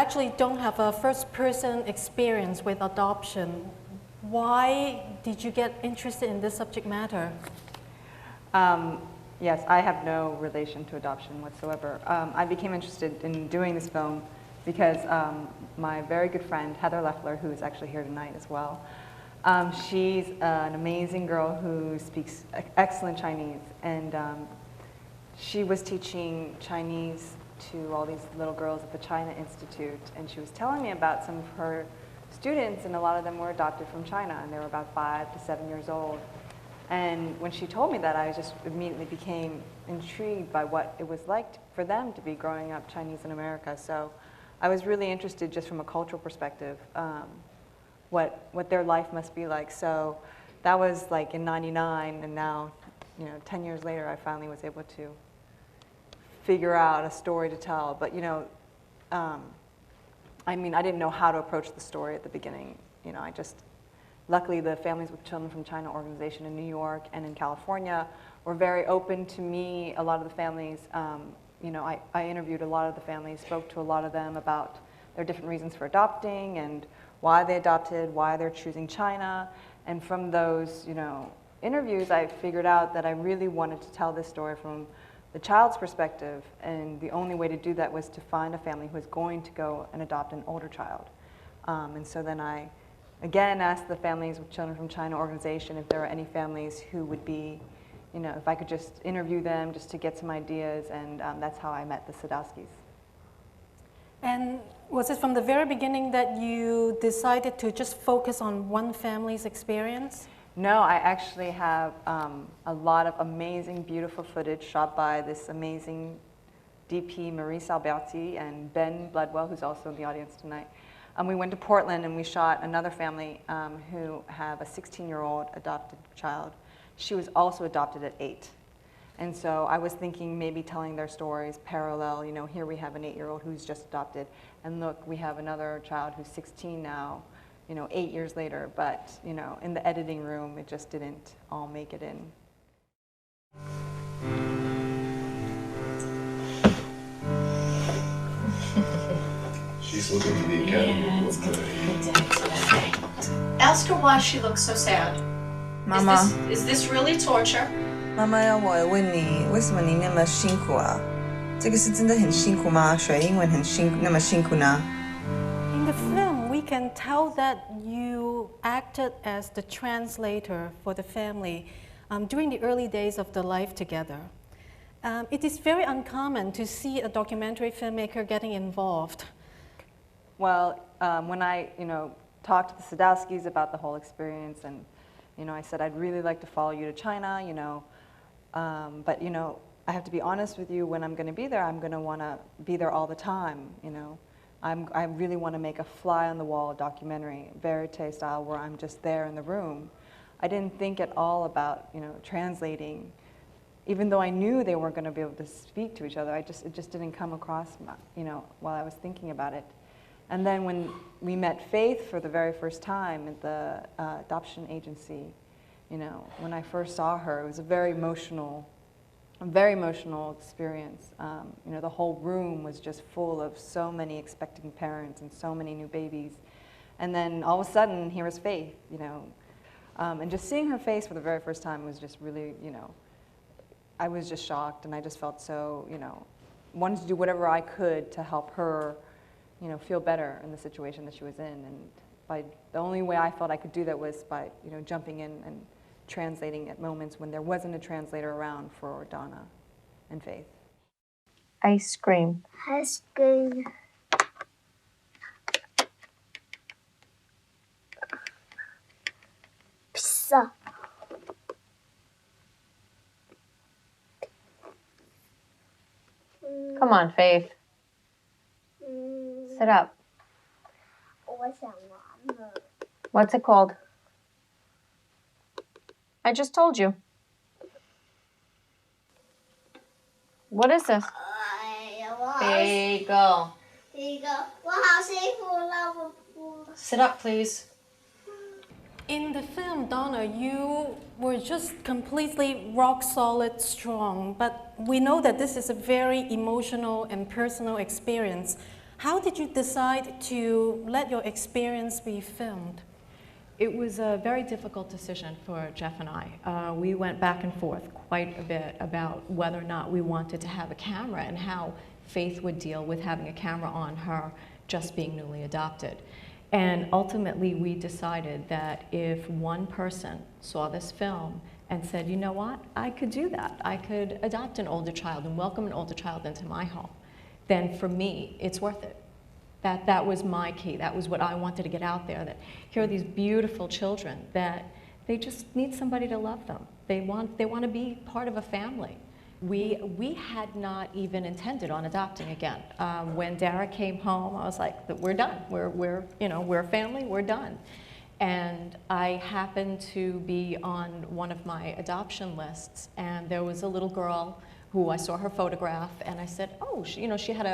actually don't have a first-person experience with adoption. Why did you get interested in this subject matter? Yes, I have no relation to adoption whatsoever. I became interested in doing this film because my very good friend, Heather Leffler, who is actually here tonight as well, she's an amazing girl who speaks excellent Chinese, and she was teaching Chinese to all these little girls at the China Institute, and she was telling me about some of her students, and a lot of them were adopted from China, and they were about 5 to 7 years old. And when she told me that, I just immediately became intrigued by what it was like for them to be growing up Chinese in America. So I was really interested just from a cultural perspective, what their life must be like. So that was like in '99, and now, 10 years later, I finally was able to figure out a story to tell. But I mean, I didn't know how to approach the story at the beginning. Luckily, the Families with Children from China organization in New York and in California were very open to me. A lot of the families, I interviewed a lot of the families, spoke to a lot of them about their different reasons for adopting and why they adopted, why they're choosing China. And from those, interviews, I figured out that I really wanted to tell this story from the child's perspective, and the only way to do that was to find a family who was going to go and adopt an older child. And so then I again asked the Families with Children from China organization if there were any families who would be, if I could just interview them just to get some ideas, and that's how I met the Sadowskys. And was it from the very beginning that you decided to just focus on one family's experience? No, I actually have a lot of amazing, beautiful footage shot by this amazing DP, Maurice Alberti, and Ben Bloodwell, who's also in the audience tonight. We went to Portland and we shot another family who have a 16-year-old adopted child. She was also adopted at 8. And so I was thinking maybe telling their stories parallel. Here we have an 8-year-old who's just adopted, and look, we have another child who's 16 now, 8 years later. But, in the editing room, it just didn't all make it in. She's looking for the Academy. Yeah, it's gonna be a good day today. Ask her why she looks so sad. 妈妈， Is this really torture? 妈妈要我问你，为什么你那么辛苦啊？这个是真的很辛苦吗？学英文那么辛苦呢？ In the film, we can tell that you acted as the translator for the family during the early days of the life together. It is very uncommon to see a documentary filmmaker getting involved. Well, when I, talked to the Sadowskys about the whole experience, and, I said, I'd really like to follow you to China, but, I have to be honest with you, when I'm going to be there, I'm going to want to be there all the time, I really want to make a fly-on-the-wall documentary, verite style, where I'm just there in the room. I didn't think at all about, translating. Even though I knew they weren't going to be able to speak to each other, it just didn't come across, while I was thinking about it. And then when we met Faith for the very first time at the adoption agency, when I first saw her, it was a very emotional experience. The whole room was just full of so many expecting parents and so many new babies. And then all of a sudden, here was Faith, and just seeing her face for the very first time was just really, I was just shocked, and I just felt so, wanted to do whatever I could to help her, feel better in the situation that she was in. And the only way I felt I could do that was by, jumping in and translating at moments when there wasn't a translator around for Donna and Faith. Ice cream. Ice cream. Pizza. Come on, Faith. Sit up. 我想玩了。 What's it called? I just told you. What is this? 哎呀，我好 Bagel. 一个，我好辛苦了，我不。 Sit up, please. In the film, Donna, you were just completely rock solid strong, but we know that this is a very emotional and personal experience. How did you decide to let your experience be filmed? It was a very difficult decision for Jeff and I. We went back and forth quite a bit about whether or not we wanted to have a camera and how Faith would deal with having a camera on her just being newly adopted. And ultimately we decided that if one person saw this film and said, you know what, I could do that. I could adopt an older child and welcome an older child into my home. Then for me, it's worth it. That was my key. That was what I wanted to get out there, that here are these beautiful children that they just need somebody to love them. They want to be part of a family. We had not even intended on adopting again. When Dara came home, I was like, we're done. We're a family, we're done. And I happened to be on one of my adoption lists, and there was a little girl who I saw her photograph, and I said, oh, she had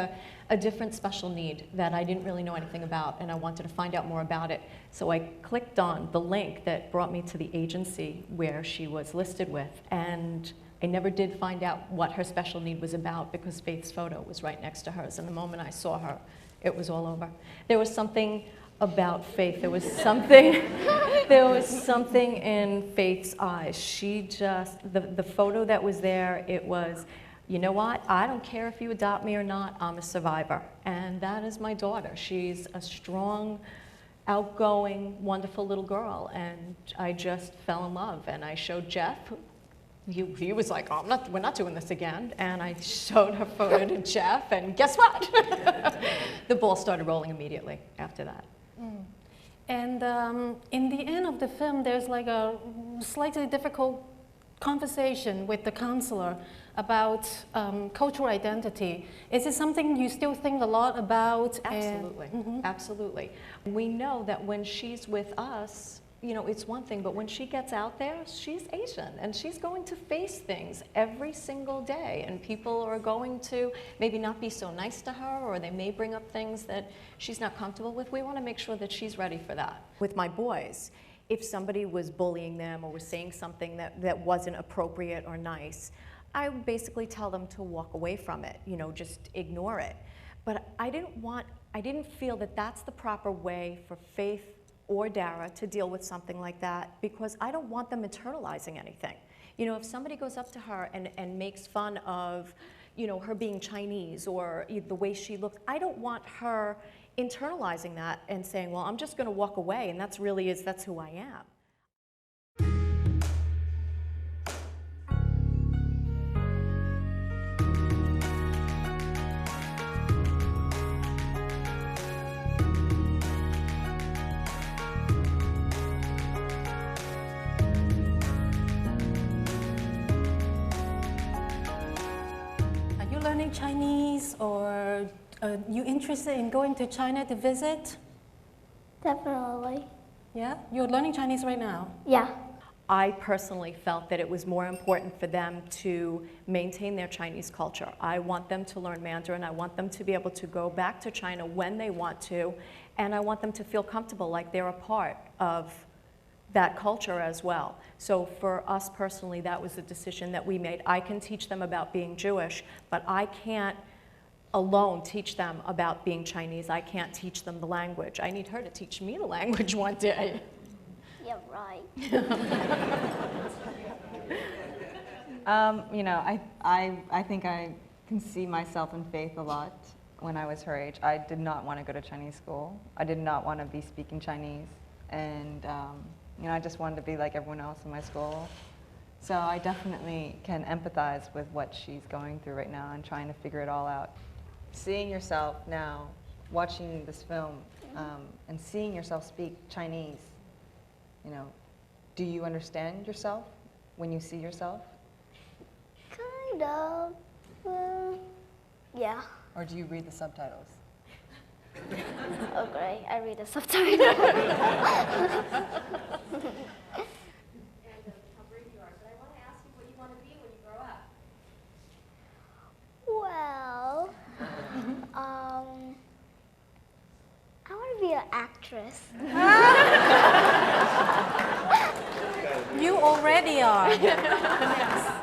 a different special need that I didn't really know anything about, and I wanted to find out more about it. So I clicked on the link that brought me to the agency where she was listed with, and I never did find out what her special need was about because Faith's photo was right next to hers, and the moment I saw her, it was all over. There was something about Faith. There was something in Faith's eyes. She just, the photo that was there, it was, you know what, I don't care if you adopt me or not, I'm a survivor. And that is my daughter. She's a strong, outgoing, wonderful little girl. And I just fell in love. And I showed Jeff. He was like, oh, we're not doing this again. And I showed her photo to Jeff, and guess what? The ball started rolling immediately after that. Mm. And in the end of the film, there's like a slightly difficult conversation with the counselor about cultural identity. Is it something you still think a lot about? Absolutely, absolutely. We know that when she's with us, you know, it's one thing, but when she gets out there, she's Asian, and she's going to face things every single day, and people are going to maybe not be so nice to her, or they may bring up things that she's not comfortable with. We want to make sure that she's ready for that. With my boys, if somebody was bullying them or was saying something that wasn't appropriate or nice, I would basically tell them to walk away from it, you know, just ignore it. But I didn't feel that that's the proper way for Faith or Dara to deal with something like that, because I don't want them internalizing anything. You know, if somebody goes up to her and makes fun of, you know, her being Chinese or the way she looked, I don't want her internalizing that and saying, well, I'm just gonna walk away, and that's who I am. Learning Chinese, or you interested in going to China to visit? Definitely. Yeah? You're learning Chinese right now? Yeah. I personally felt that it was more important for them to maintain their Chinese culture. I want them to learn Mandarin. I want them to be able to go back to China when they want to, and I want them to feel comfortable like they're a part of that culture as well. So for us personally, that was the decision that we made. I can teach them about being Jewish, but I can't alone teach them about being Chinese. I can't teach them the language. I need her to teach me the language one day. Yeah, right. You know, I think I can see myself in Faith a lot. When I was her age, I did not want to go to Chinese school. I did not want to be speaking Chinese, and you know, I just wanted to be like everyone else in my school. So I definitely can empathize with what she's going through right now and trying to figure it all out. Seeing yourself now, watching this film, and seeing yourself speak Chinese, you know, do you understand yourself when you see yourself? Kind of. Yeah. Or do you read the subtitles? Oh, great. I read the subtitle. Well, I want to be an actress. You already are. Yes.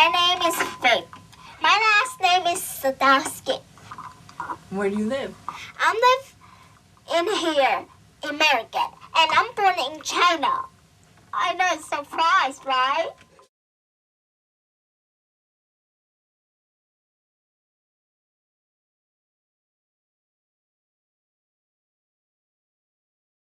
My name is Faith. My last name is Sadowsky. Where do you live? I live in here, in America, and I'm born in China. I know, it's surprise, right?